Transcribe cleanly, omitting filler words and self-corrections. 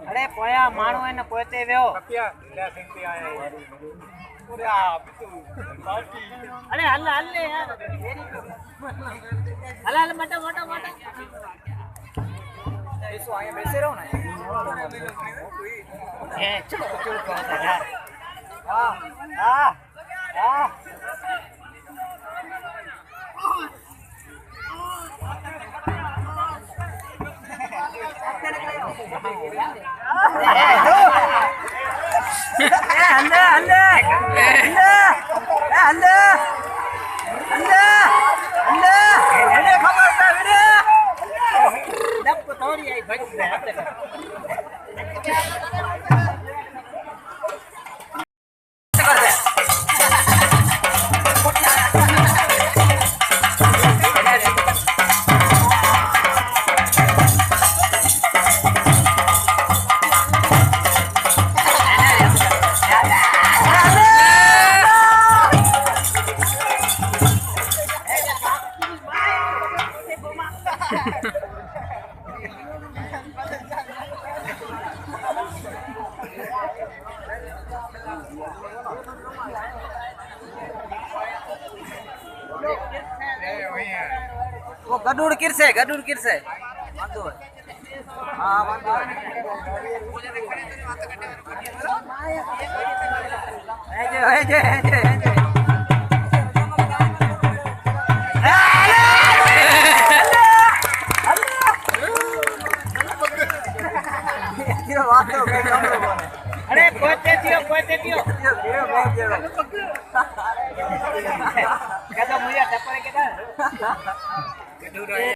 अरे पोया माणू है ना पोते वेओ अरे हल हल ले यार हल हल मटा मटा मटा ऐसो आया बैसे रहो ना ए चलो चलो यार हां हां हां वो गडूड़ किरसे वांदो हां वांदो है जे अरे पोते थियो कदम मुया टपरे के